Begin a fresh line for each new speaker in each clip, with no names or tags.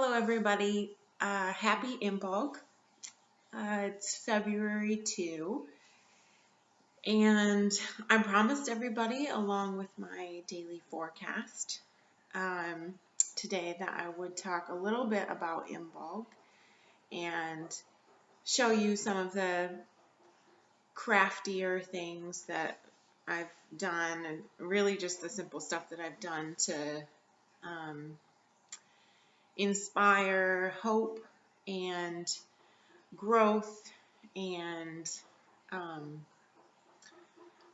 Hello, everybody. Happy Imbolc. It's February 2, and I promised everybody, along with my daily forecast, um, today that I would talk a little bit about Imbolc and show you some of the craftier things that I've done, and really just the simple stuff that I've done to um, inspire hope and growth and um,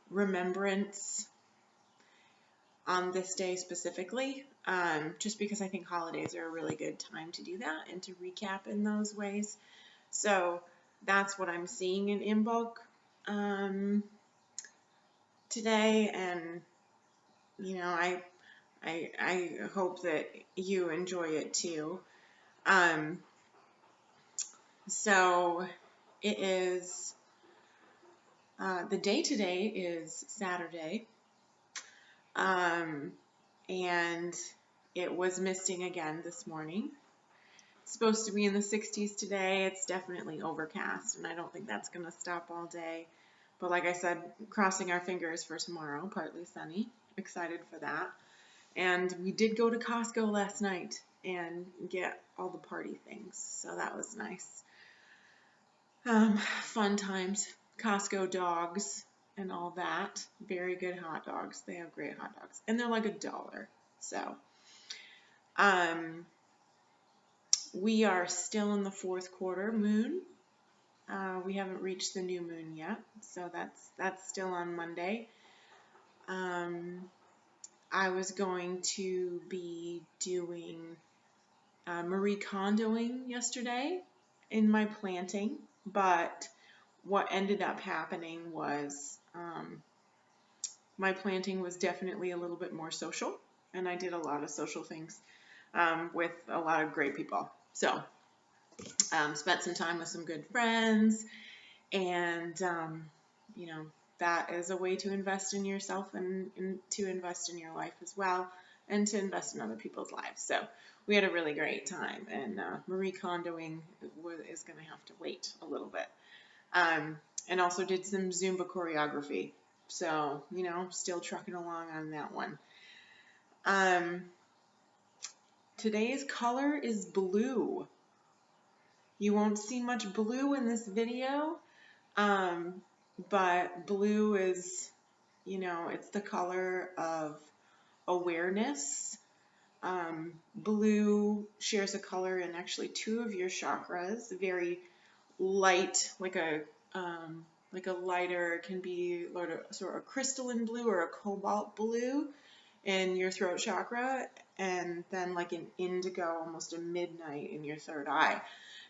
remembrance on this day specifically, just because I think holidays are a really good time to do that and to recap in those ways. So that's what I'm seeing in Imbolc today, and I hope that you enjoy it too. So it is. The day today is Saturday, and it was misting again this morning. It's supposed to be in the 60s today. It's definitely overcast, and I don't think that's going to stop all day. But like I said, crossing our fingers for tomorrow, partly sunny. Excited for that. And we did go to Costco last night and get all the party things, so that was nice. Fun times. Costco dogs and all that. Very good hot dogs. They have great hot dogs. And they're like $1. So, we are still in the fourth quarter moon. We haven't reached the new moon yet, so that's still on Monday. I was going to be doing Marie Kondoing yesterday in my planting, but what ended up happening was my planting was definitely a little bit more social, and I did a lot of social things with a lot of great people. So spent some time with some good friends, and that is a way to invest in yourself and to invest in your life as well, and to invest in other people's lives. So we had a really great time, and Marie Kondoing is going to have to wait a little bit. And also did some Zumba choreography. So, still trucking along on that one. Today's color is blue. You won't see much blue in this video, but blue is, it's the color of awareness. Blue shares a color in actually 2 of your chakras, very light, like a lighter, it can be sort of a crystalline blue or a cobalt blue in your throat chakra, and then like an indigo, almost a midnight in your third eye.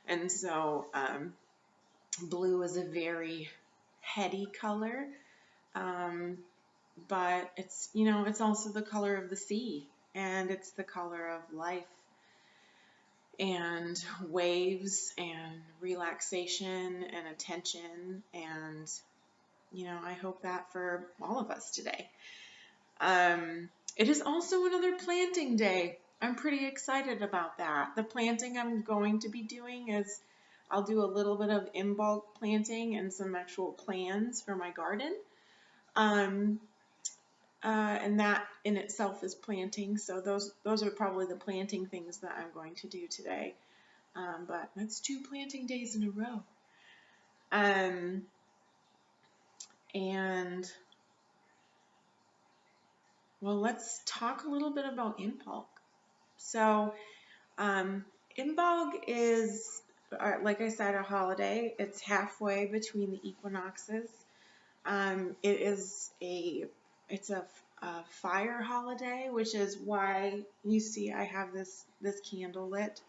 And so blue is a very heady color, but it's also the color of the sea, and it's the color of life and waves and relaxation and attention, and I hope that for all of us today. It is also another planting day. I'm pretty excited about that. The planting I'm going to be doing is I'll do a little bit of Imbolc planting and some actual plans for my garden. And that in itself is planting. So those are probably the planting things that I'm going to do today. But that's 2 planting days in a row. And well, let's talk a little bit about Imbolc. So Imbolc is, like I said, a holiday. It's halfway between the equinoxes. It's a fire holiday, which is why you see I have this candle lit.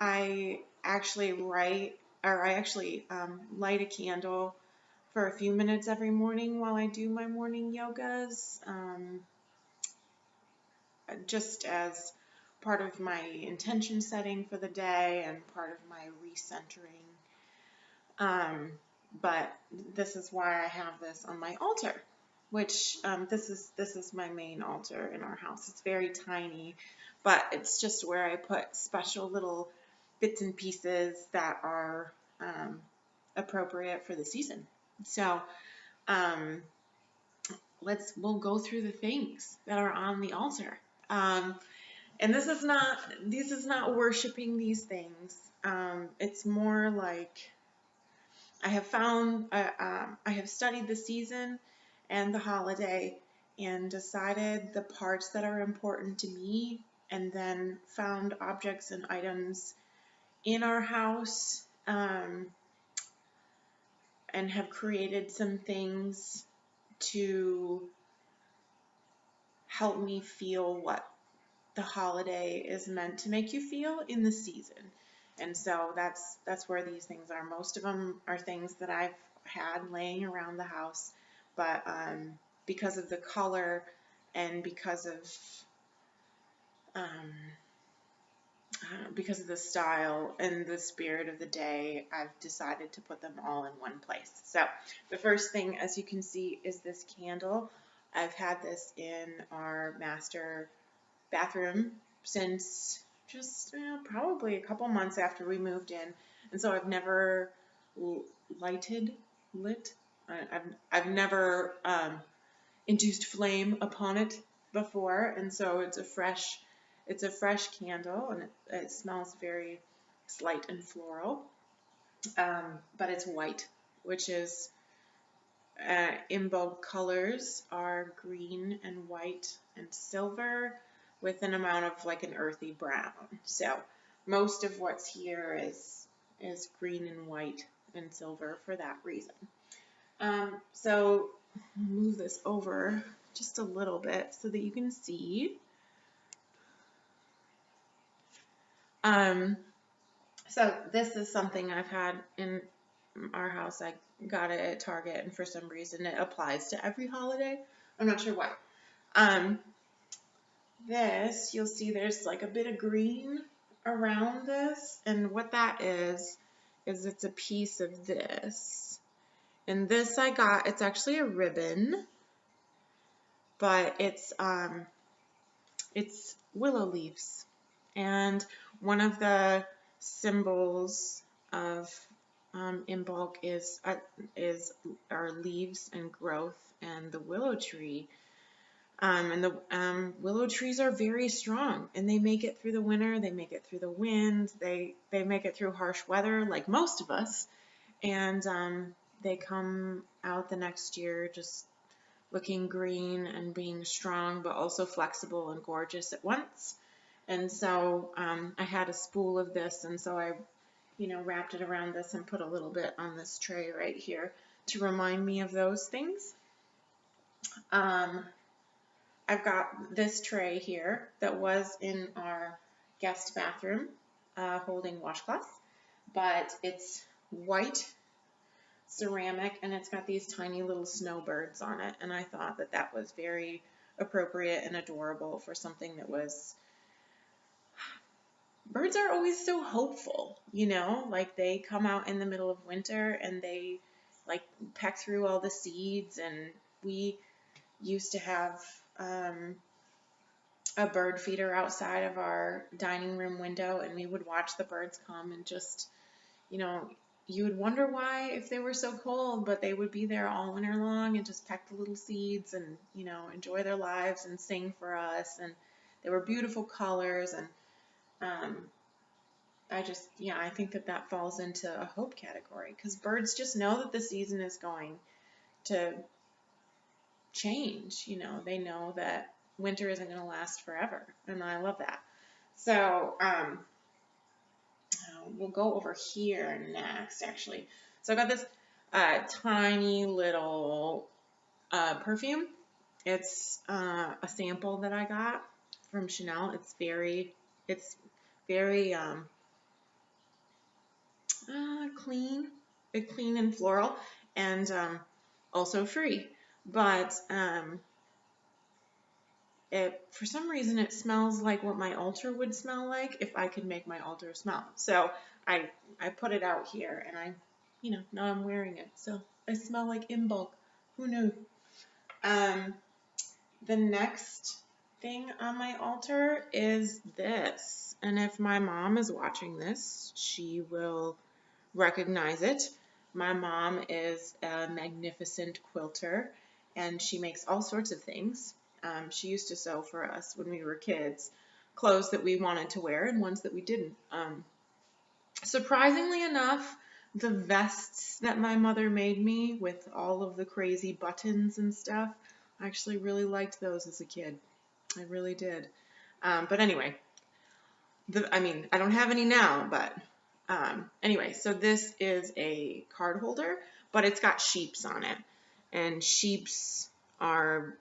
I actually light a candle for a few minutes every morning while I do my morning yogas, just as part of my intention setting for the day and part of my recentering. But this is why I have this on my altar. which this is my main altar in our house. It's very tiny, but it's just where I put special little bits and pieces that are appropriate for the season. So um, we'll go through the things that are on the altar. And this is not worshiping these things. It's more like I have found, I have studied the season and the holiday and decided the parts that are important to me, and then found objects and items in our house, and have created some things to help me feel what the holiday is meant to make you feel in the season. And so that's where these things are. Most of them are things that I've had laying around the house, but because of the color and um, because of the style and the spirit of the day, I've decided to put them all in one place. So the first thing, as you can see, is this candle. I've had this in our master bathroom since just probably a couple months after we moved in, and so I've never lit. I've never induced flame upon it before, and so it's a fresh candle, and it smells very slight and floral, but it's white, which is Imbolc colors are green and white and silver, with an amount of like an earthy brown. So most of what's here is green and white and silver for that reason. So I'll move this over just a little bit so that you can see. So this is something I've had in our house. I got it at Target, and for some reason it applies to every holiday. I'm not sure why. This, you'll see there's like a bit of green around this, and what that is it's a piece of this. And this I got, it's actually a ribbon, but it's willow leaves. And one of the symbols of Imbolc is our leaves and growth, and the willow tree. And the willow trees are very strong, and they make it through the winter, they make it through the wind, they make it through harsh weather like most of us, and they come out the next year just looking green and being strong, but also flexible and gorgeous at once. And so I had a spool of this, and so I wrapped it around this and put a little bit on this tray right here to remind me of those things. I've got this tray here that was in our guest bathroom holding washcloths, but it's white ceramic, and it's got these tiny little snowbirds on it, and I thought that that was very appropriate and adorable for something that was... Birds are always so hopeful, like they come out in the middle of winter and they like peck through all the seeds, and we used to have a bird feeder outside of our dining room window, and we would watch the birds come, and just, you would wonder why, if they were so cold, but they would be there all winter long and just peck the little seeds and, enjoy their lives and sing for us. And they were beautiful colors, and I think that falls into a hope category, because birds just know that the season is going to change. They know that winter isn't going to last forever, and I love that. So we'll go over here next, actually. So I got this tiny little perfume. It's a sample that I got from Chanel. It's very clean, clean and floral, and also free. But for some reason, it smells like what my altar would smell like if I could make my altar smell. So I put it out here, and now I'm wearing it. So I smell like Imbolc. Who knew? Um, the next thing on my altar is this. And if my mom is watching this, she will recognize it. My mom is a magnificent quilter, and she makes all sorts of things. She used to sew for us when we were kids, clothes that we wanted to wear and ones that we didn't. Surprisingly enough, the vests that my mother made me with all of the crazy buttons and stuff, I actually really liked those as a kid. I really did. But anyway, I don't have any now, but anyway, so this is a card holder, but it's got sheeps on it, and sheeps are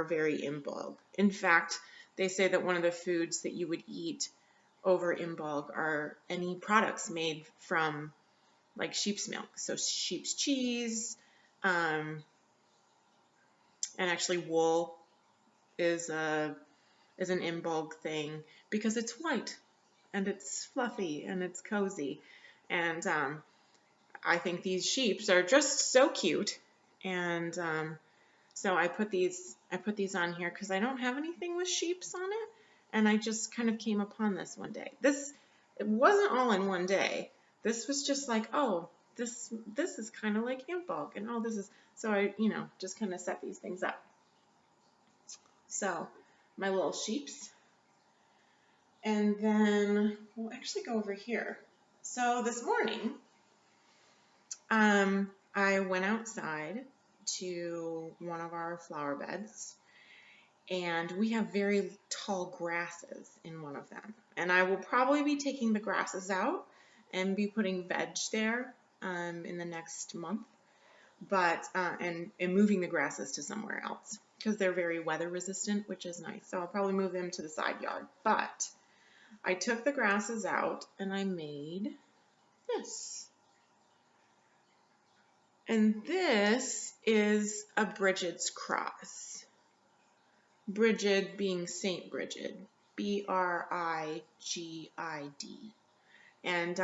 very Imbolc. In fact, they say that one of the foods that you would eat over Imbolc are any products made from like sheep's milk, so sheep's cheese, and actually wool is an Imbolc thing because it's white and it's fluffy and it's cozy, and I think these sheeps are just so cute, and so I put these on here because I don't have anything with sheeps on it, and I just kind of came upon this one day. It wasn't all in one day. This was just like, oh, this is kind of like Imbolc, and oh, this is, so I just kind of set these things up. So my little sheeps, and then we'll actually go over here. So this morning, I went outside to one of our flower beds, and we have very tall grasses in one of them. And I will probably be taking the grasses out and be putting veg there in the next month, but and moving the grasses to somewhere else because they're very weather resistant, which is nice. So I'll probably move them to the side yard. But I took the grasses out and I made this. And this is a Bridget's cross. Bridget being Saint Bridget, Brigid. And,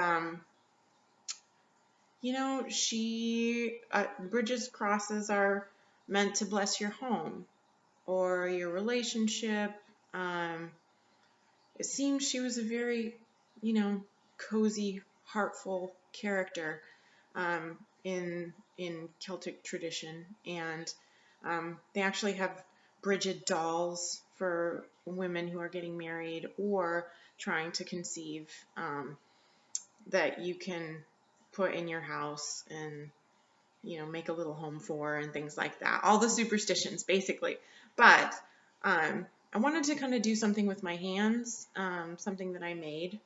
Bridget's crosses are meant to bless your home or your relationship. It seems she was a very, cozy, heartful character in Celtic tradition, and they actually have Bridget dolls for women who are getting married or trying to conceive that you can put in your house and make a little home for and things like that. All the superstitions basically. But I wanted to kind of do something with my hands, something that I made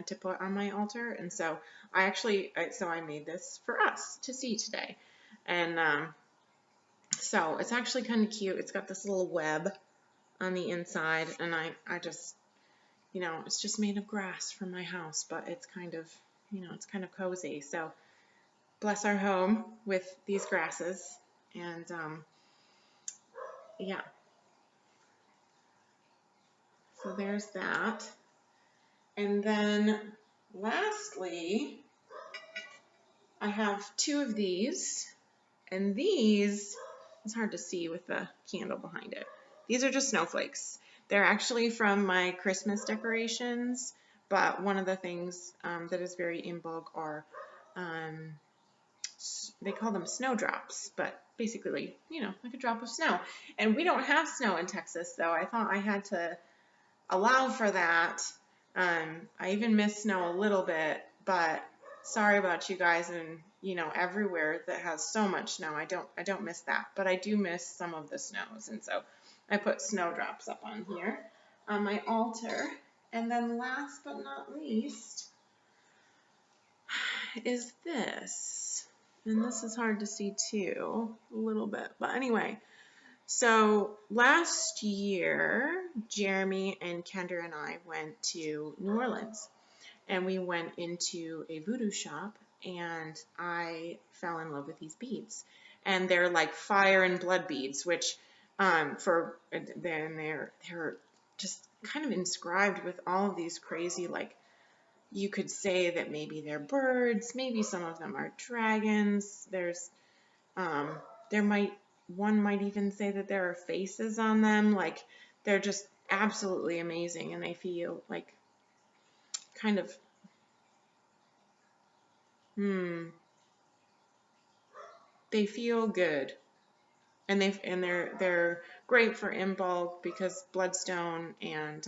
to put on my altar, and so I made this for us to see today, and so it's actually kind of cute. It's got this little web on the inside, and I just, it's just made of grass from my house, but it's kind of, it's kind of cozy. So bless our home with these grasses, and yeah. So there's that. And then lastly, I have two of these, and these, it's hard to see with the candle behind it. These are just snowflakes. They're actually from my Christmas decorations, but one of the things that is very Imbolc are, they call them snowdrops, but basically, like a drop of snow. And we don't have snow in Texas, so I thought I had to allow for that. I even miss snow a little bit, but sorry about you guys, and everywhere that has so much snow, I don't miss that, but I do miss some of the snows, and so I put snowdrops up on here on my altar. And then last but not least is this, and this is hard to see too, a little bit, but anyway. So last year, Jeremy and Kendra and I went to New Orleans, and we went into a voodoo shop, and I fell in love with these beads. And they're like fire and blood beads, which they're just kind of inscribed with all of these crazy, like, you could say that maybe they're birds, maybe some of them are dragons. There might one might even say that there are faces on them. Like, they're just absolutely amazing, and they feel like kind of, they feel good. And they're great for Imbolc because bloodstone and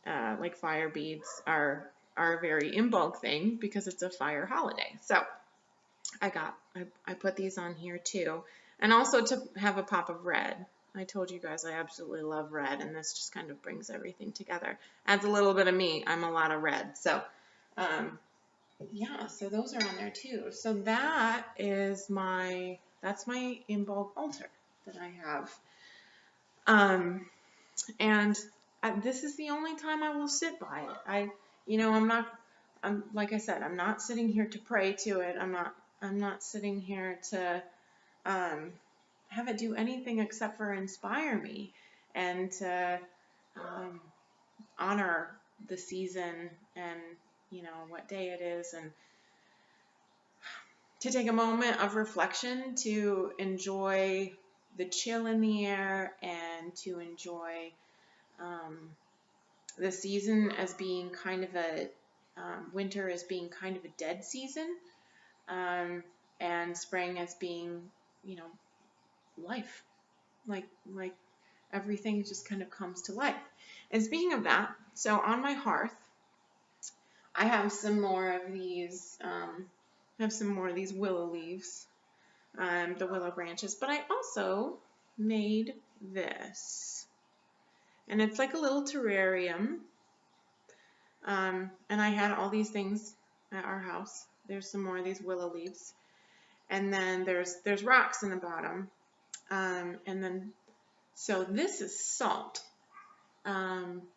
like fire beads are a very Imbolc thing because it's a fire holiday. So I put these on here too, and also to have a pop of red. I told you guys I absolutely love red, and this just kind of brings everything together. Adds a little bit of me. I'm a lot of red, so yeah. So those are on there too. So that's my Imbolc altar that I have. And this is the only time I will sit by it. I'm like I said, I'm not sitting here to pray to it. I'm not sitting here to have it do anything except for inspire me and to honor the season and what day it is, and to take a moment of reflection to enjoy the chill in the air and to enjoy the season as being kind of winter as being kind of a dead season, and spring as being, life, like everything just kind of comes to life. And speaking of that, so on my hearth, I have some more of these, willow leaves, the willow branches, but I also made this. And it's like a little terrarium. And I had all these things at our house. There's some more of these willow leaves. And then there's rocks in the bottom. So this is salt.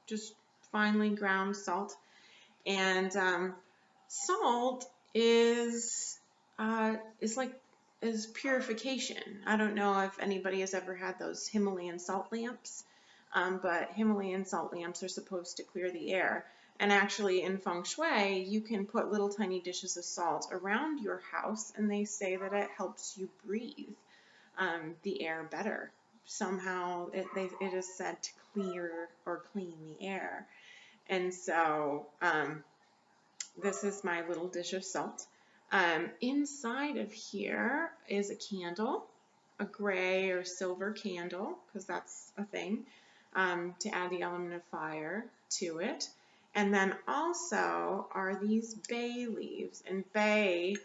Just finely ground salt. And salt is purification. I don't know if anybody has ever had those Himalayan salt lamps, but Himalayan salt lamps are supposed to clear the air. And actually in feng shui, you can put little tiny dishes of salt around your house, and they say that it helps you breathe the air better. Somehow it is said to clear or clean the air. And so this is my little dish of salt. Inside of here is a candle, a gray or silver candle, because that's a thing, to add the element of fire to it. And then also are these bay leaves, and bay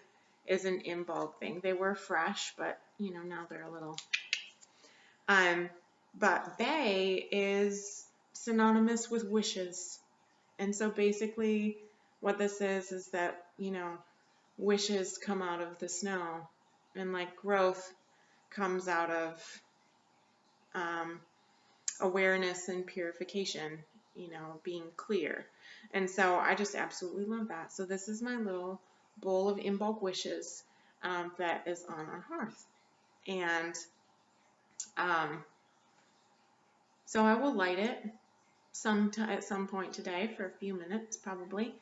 is an Imbolc thing. They were fresh, but now they're a little. But bay is synonymous with wishes, and so basically what this is that wishes come out of the snow, and like growth comes out of awareness and purification, being clear. And so I just absolutely love that. So this is my little bowl of Imbolc wishes that is on our hearth. And so I will light it at some point today for a few minutes, probably.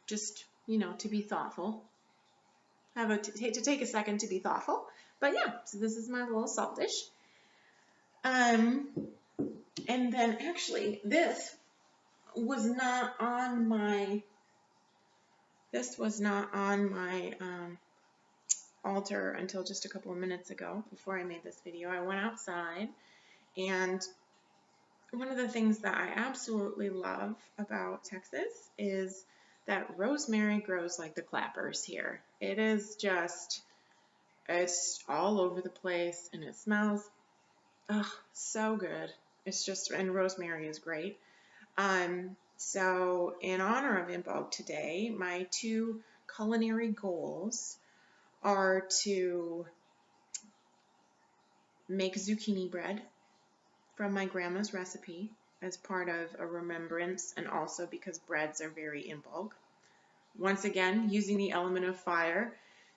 Just, to be thoughtful. To take a second to be thoughtful. But yeah, so this is my little salt dish. And then actually this was not on my altar until just a couple of minutes ago before I made this video. I went outside, and one of the things that I absolutely love about Texas is that rosemary grows like the clappers here. It is just, it's all over the place, and it smells so good. It's just, and rosemary is great. So in honor of Imbolc today, my 2 culinary goals are to make zucchini bread from my grandma's recipe as part of a remembrance, and also because breads are very Imbolc. Once again, using the element of fire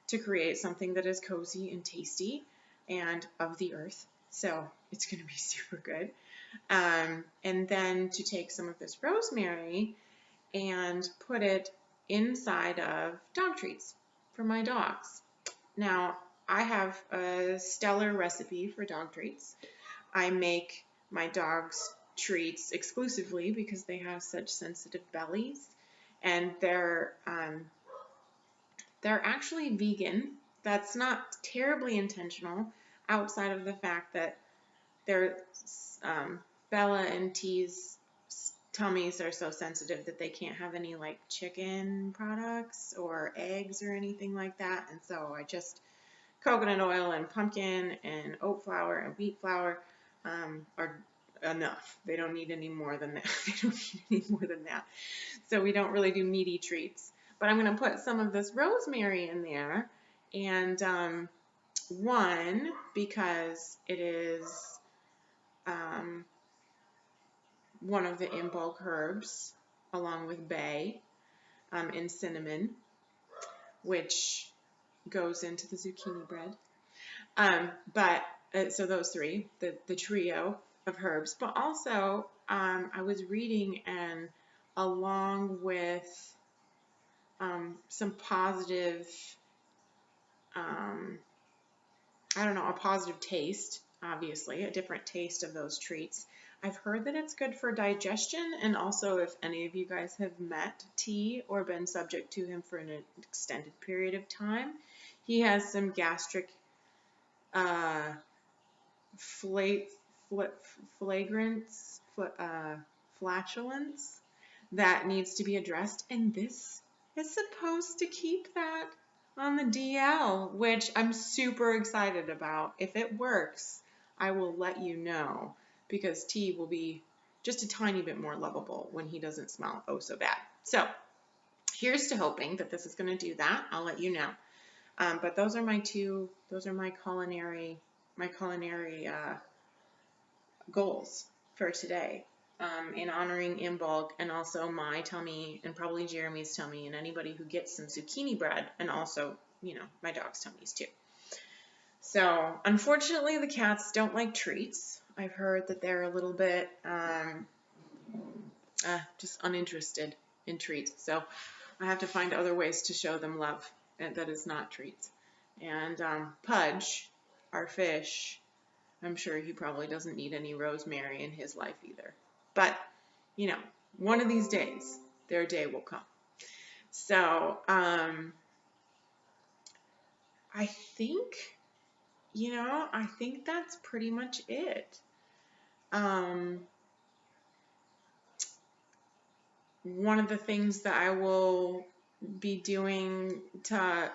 to create something that is cozy and tasty and of the earth. So it's going to be super good. And then to take some of this rosemary and put it inside of dog treats for my dogs. Now, I have a stellar recipe for dog treats. I make my dogs treats exclusively because they have such sensitive bellies, and they're actually vegan. That's not terribly intentional, outside of the fact that their Bella and T's tummies are so sensitive that they can't have any like chicken products or eggs or anything like that. And so I just coconut oil and pumpkin and oat flour and wheat flour are enough. They don't need any more than that. They don't need any more than that. So we don't really do meaty treats. But I'm going to put some of this rosemary in there. And one, because it is one of the Imbolc herbs, along with bay and cinnamon, which goes into the zucchini bread. So those three, the trio of herbs. But also, I was reading, and along with some positive, a positive taste, obviously, a different taste of those treats. I've heard that it's good for digestion, and also if any of you guys have met T or been subject to him for an extended period of time, he has some gastric flatulence that needs to be addressed, and this is supposed to keep that on the DL, which I'm super excited about. If it works, I will let you know, because T will be just a tiny bit more lovable when he doesn't smell oh so bad. So here's to hoping that this is going to do that. I'll let you know. But those are my culinary goals for today, in honoring Imbolc, and also my tummy, and probably Jeremy's tummy, and anybody who gets some zucchini bread, and also, my dog's tummies too. So, unfortunately, the cats don't like treats. I've heard that they're a little bit just uninterested in treats. So, I have to find other ways to show them love that is not treats. And Pudge, our fish, I'm sure he probably doesn't need any rosemary in his life either. But, one of these days, their day will come. So, I think that's pretty much it. One of the things that I will be doing to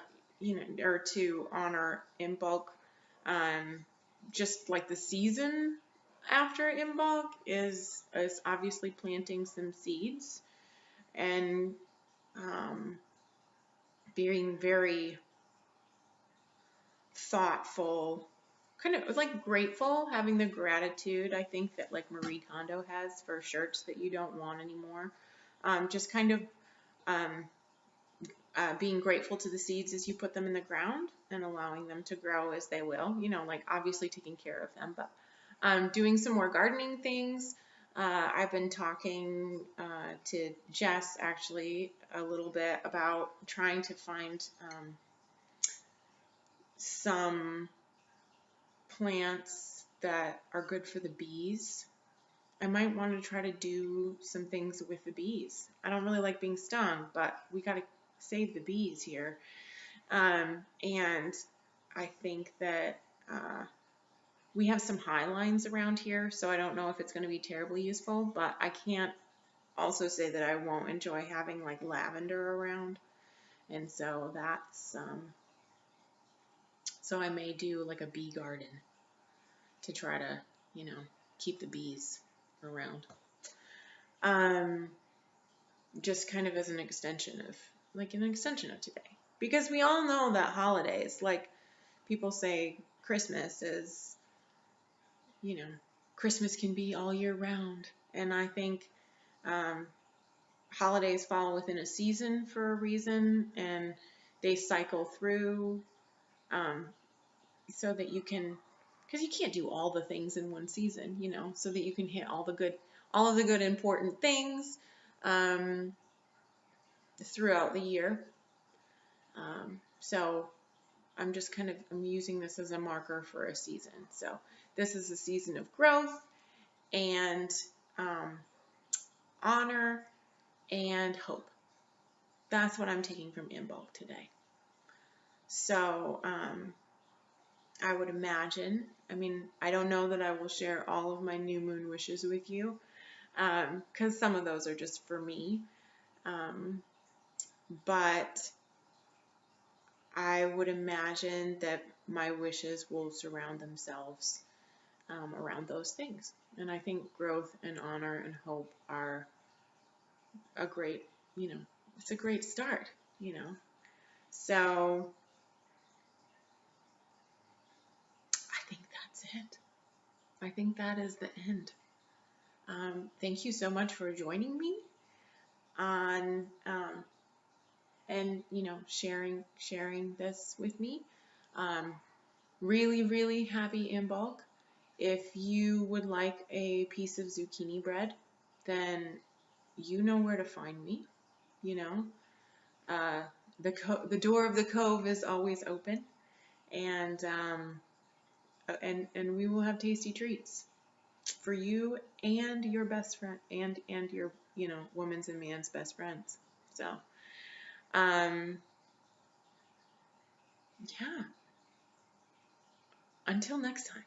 honor Imbolc, just like the season after Imbolc, is obviously planting some seeds and being very thoughtful, kind of like grateful, having the gratitude, I think, that like Marie Kondo has for shirts that you don't want anymore. Just kind of being grateful to the seeds as you put them in the ground and allowing them to grow as they will, like obviously taking care of them, but doing some more gardening things. I've been talking to Jess actually a little bit about trying to find some plants that are good for the bees. I might want to try to do some things with the bees. I don't really like being stung, but we got to save the bees here. And I think that we have some high lines around here, so I don't know if it's going to be terribly useful, but I can't also say that I won't enjoy having like lavender around. And so that's, so I may do like a bee garden to try to, keep the bees around. Just kind of as an extension of today. Because we all know that holidays, like people say Christmas is, Christmas can be all year round. And I think holidays fall within a season for a reason, and they cycle through so that you can, because you can't do all the things in one season, so that you can hit all of the good important things throughout the year. So I'm just kind of, I'm using this as a marker for a season. So this is a season of growth and honor and hope. That's what I'm taking from Imbolc today. So I would imagine, I mean, I don't know that I will share all of my new moon wishes with you, because some of those are just for me. But I would imagine that my wishes will surround themselves around those things. And I think growth and honor and hope are a great, it's a great start. So I think that's it. I think that is the end. Thank you so much for joining me on and sharing this with me. Really, really happy Imbolc. If you would like a piece of zucchini bread, then you know where to find me. The door of the cove is always open, and we will have tasty treats for you and your best friend and your woman's and man's best friends. So yeah, until next time.